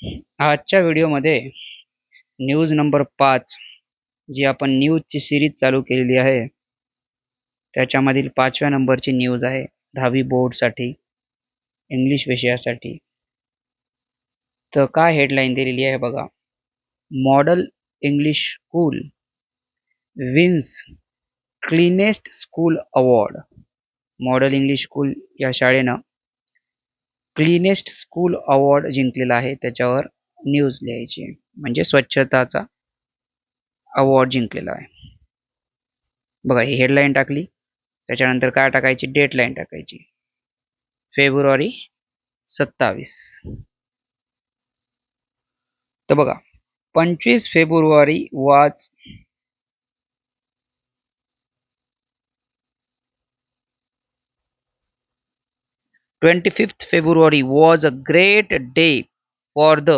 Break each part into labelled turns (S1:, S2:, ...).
S1: आजच्या व्हिडिओमध्ये news number 5 जी आपण न्यूजची सिरीज चालू केलेली आहे त्याच्यामधील 5व्या नंबरची न्यूज आहे 10वी बोर्डसाठी इंग्लिश विषयासाठी. तर काय हेडलाईन दिलेली आहे बघा. Model English school wins cleanest school award. Model English school या शाळेनं क्लीनेस्ट स्कूल अवॉर्ड जिंकलेला आहे. त्याच्यावर न्यूज लिहायची म्हणजे स्वच्छताचा अवॉर्ड जिंकलेला आहे. बघा ही हेडलाईन टाकली, त्याच्यानंतर काय टाकायची, डेटलाईन टाकायची फेब्रुवारी 27. तर बघा 25 फेब्रुवारी वाज 25th February was a great day for the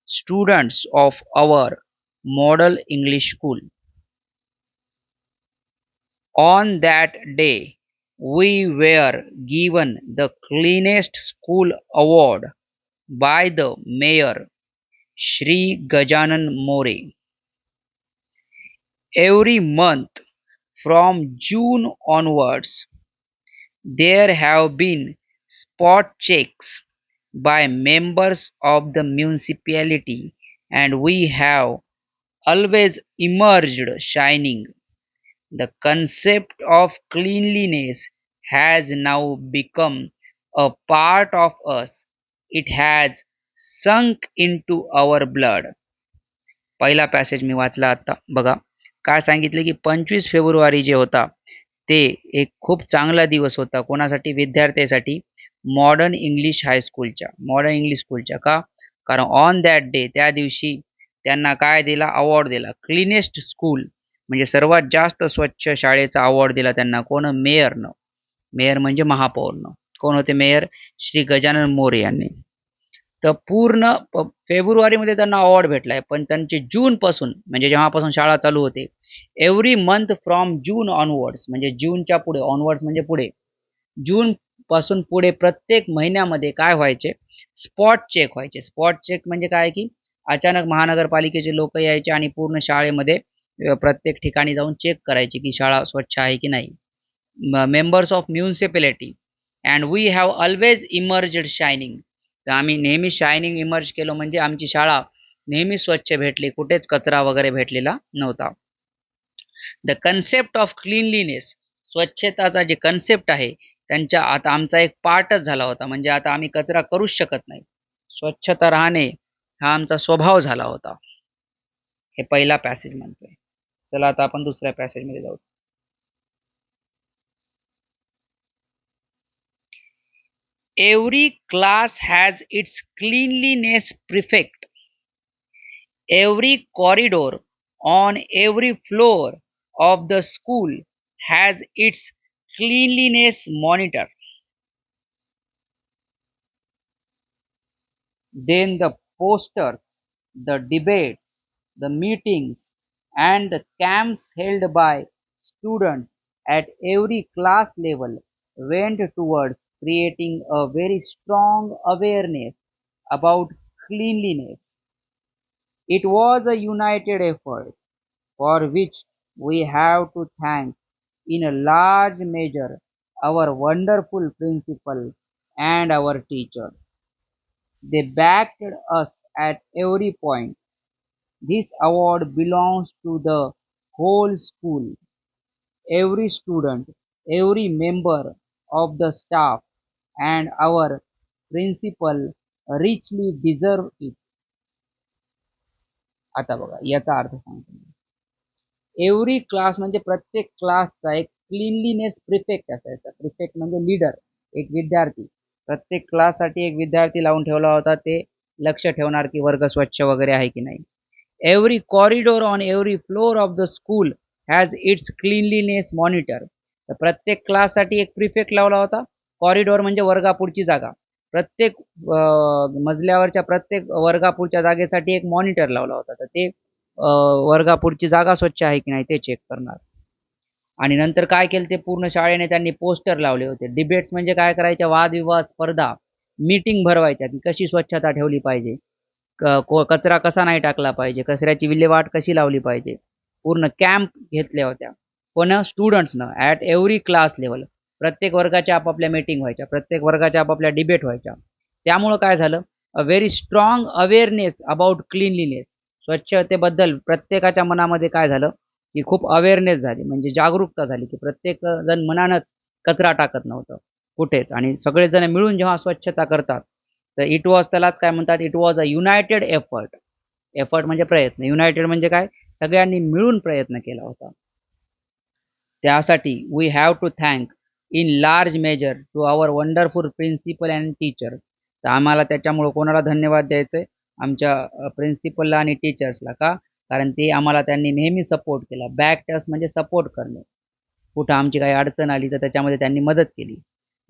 S1: students of our model English school. On that day, we were given the cleanest school award by the mayor, Shri Gajanan More. Every month from June onwards, there have been spot checks by members of the municipality, and we have always emerged shining. The concept of cleanliness has now become a part of us. It has sunk into our blood. पहिला passage मी वाचला आता. बघा काय सांगितले की 25 February जे होता ते एक खूप चांगला दिवस होता. कोणासाठी? विद्यार्थ्यांसाठी. मॉडर्न इंग्लिश हायस्कूलच्या, मॉडर्न इंग्लिश स्कूलच्या. का? कारण ऑन दॅट डे, त्या दिवशी त्यांना काय दिला? अवॉर्ड दिला. क्लीनेस्ट स्कूल म्हणजे सर्वात जास्त स्वच्छ शाळेचा अवॉर्ड दिला त्यांना. कोण? मेयरनं. मेयर म्हणजे महापौरनं. कोण होते मेयर? श्री गजानन मोरे यांनी. तर पूर्ण फेब्रुवारीमध्ये त्यांना अवॉर्ड भेटलाय, पण त्यांचे जून पासून म्हणजे जेव्हापासून शाळा चालू होते, every month from June onwards म्हणजे जूनच्या पुढे, ऑनवर्ड्स म्हणजे पुढे, जून पासून पुढे प्रत्येक महिन्यामध्ये काय व्हायचे? स्पॉट चेक व्हायचे. स्पॉट चेक म्हणजे काय की अचानक महानगरपालिकेचे लोक यायचे आणि पूर्ण शाळेमध्ये प्रत्येक ठिकाणी जाऊन चेक करायचे की शाळा स्वच्छ आहे की नाही. Members of municipality and we have always emerged shining. तर आम्ही नेहमी शायनिंग इमर्ज केलं म्हणजे आमची शाळा नेहमी स्वच्छ भेटली, कुठेच कचरा वगैरे भेटलेला नव्हता. द कन्सेप्ट ऑफ क्लीनलीनेस, स्वच्छताचा जे कन्सेप्ट आहे त्यांच्या आता आमचा एक पार्टच झाला होता. म्हणजे आता आम्ही कचरा करूच शकत नाही. स्वच्छता राहणे हा आमचा स्वभाव झाला होता. हे पहिला पॅसेज म्हणतोय. चला आता आपण दुसऱ्या पॅसेजमध्ये जाऊ. Every class has its cleanliness prefect. Every corridor on every floor of the school has its cleanliness monitor. Then the posters, the debates, the meetings, and the camps held by students at every class level went towards creating a very strong awareness about cleanliness. It was a united effort for which we have to thank in a large measure our wonderful principal and our teachers. They backed us at every point. This award belongs to the whole school. Every student, every member of the staff, and our principal richly deserve it. आता बघा याचा अर्थ सांगतो. Every class म्हणजे प्रत्येक क्लासचा एक cleanliness prefect असायचा. प्रिफेक्ट म्हणजे लीडर, एक विद्यार्थी. प्रत्येक क्लाससाठी एक विद्यार्थी लावून ठेवला होता, ते लक्ष ठेवणार की वर्ग स्वच्छ वगैरे आहे की नाही. Every corridor on every floor of the school has its cleanliness monitor. तर प्रत्येक क्लाससाठी एक प्रिफेक्ट लावला होता. कॉरिडोर म्हणजे वर्गापुढची जागा. प्रत्येक मजल्यावरच्या प्रत्येक वर्गापुढच्या जागेसाठी एक मॉनिटर लावला होता. तर ते वर्गापुढची जागा स्वच्छ आहे की नाही ते चेक करणार. आणि नंतर काय केलं, ते पूर्ण शाळेने त्यांनी पोस्टर लावले होते. डिबेट्स म्हणजे काय करायच्या? वादविवाद स्पर्धा. मीटिंग भरवायच्या की कशी स्वच्छता ठेवली पाहिजे. कचरा कसा नाही टाकला पाहिजे, कचऱ्याची विल्हेवाट कशी लावली पाहिजे. पूर्ण कॅम्प घेतल्या होत्या. पण स्टुडंट्सनं ॲट एव्हरी क्लास लेव्हल प्रत्येक वर्गाच्या आपापल्या मीटिंग व्हायच्या. प्रत्येक वर्गाच्या आपापल्या डिबेट व्हायच्या. त्यामुळं काय झालं, a very strong awareness about cleanliness. स्वच्छतेबद्दल प्रत्येकाच्या मनामध्ये काय झालं, की खूप अवेअरनेस झाली. म्हणजे जागरूकता झाली, की प्रत्येक जण मनानं कचरा टाकत नव्हतं कुठेच आणि सगळेजण मिळून जेव्हा स्वच्छता करतात, तर इट वॉज त्यालाच काय म्हणतात, it was a United effort. Effort म्हणजे प्रयत्न. युनायटेड म्हणजे काय? सगळ्यांनी मिळून प्रयत्न केला होता. त्यासाठी we have to thank in large measure to our wonderful principal and teacher. तर आम्हाला त्याच्यामुळं कोणाला धन्यवाद द्यायचे आहे? आमच्या प्रिन्सिपलला आणि टीचर्सला. का? कारण ते आम्हाला त्यांनी नेहमी सपोर्ट केला. बॅक टस म्हणजे सपोर्ट करणे. कुठं आमची काही अडचण आली तर त्याच्यामध्ये त्यांनी मदत केली.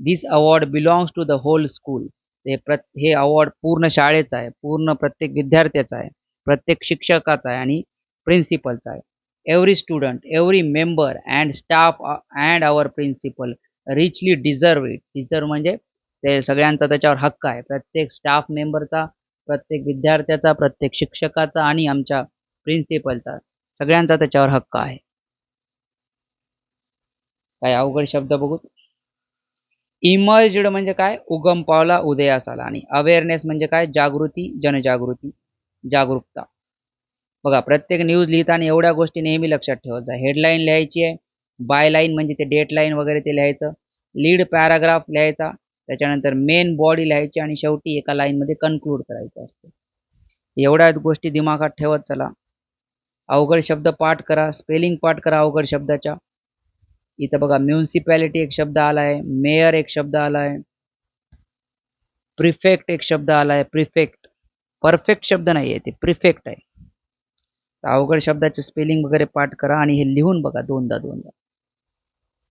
S1: This award belongs to the whole school. हे अवॉर्ड पूर्ण शाळेचा आहे, पूर्ण प्रत्येक विद्यार्थ्याचा आहे, प्रत्येक शिक्षकाचा आहे आणि प्रिन्सिपलचा आहे. Every student, every member and staff and our principal richly deserve it. Deserve म्हणजे ते सगळ्यांचा त्याच्यावर हक्क आहे. प्रत्येक स्टाफ मेंबरचा, प्रत्येक विद्यार्थ्याचा, प्रत्येक शिक्षकाचा आणि आमच्या प्रिन्सिपलचा सगळ्यांचा त्याच्यावर हक्क आहे. काही अवघड शब्द बघू. इमर्ज्ड म्हणजे काय? उगम पावला, उदयास आला आणि अवेअरनेस म्हणजे काय? जागृती, जनजागृती, जागरूकता. बघा प्रत्येक न्यूज लिहिताना एवढ्या गोष्टी नेहमी लक्षात ठेवत जा. हेडलाईन लिहायची आहे, बाय लाईन म्हणजे ते डेटलाईन वगैरे ते लिहायचं, लीड पॅराग्राफ लिहायचा, त्याच्यानंतर मेन बॉडी लिहायची आणि शेवटी एका लाईनमध्ये कन्क्लूड करायचं असतं. एवढ्या गोष्टी दिमागात ठेवत चला. अवघड शब्द पाठ करा, स्पेलिंग पाठ करा अवघड शब्दाच्या. इथं बघा म्युनिसिपॅलिटी एक शब्द आलाय, मेयर एक शब्द आलाय, प्रिफेक्ट एक शब्द आलाय, प्रिफेक्ट. परफेक्ट शब्द नाहीये ते प्रिफेक्ट आहे. तर अवघड शब्दाचे स्पेलिंग वगैरे पाठ करा आणि हे लिहून बघा दोनदा.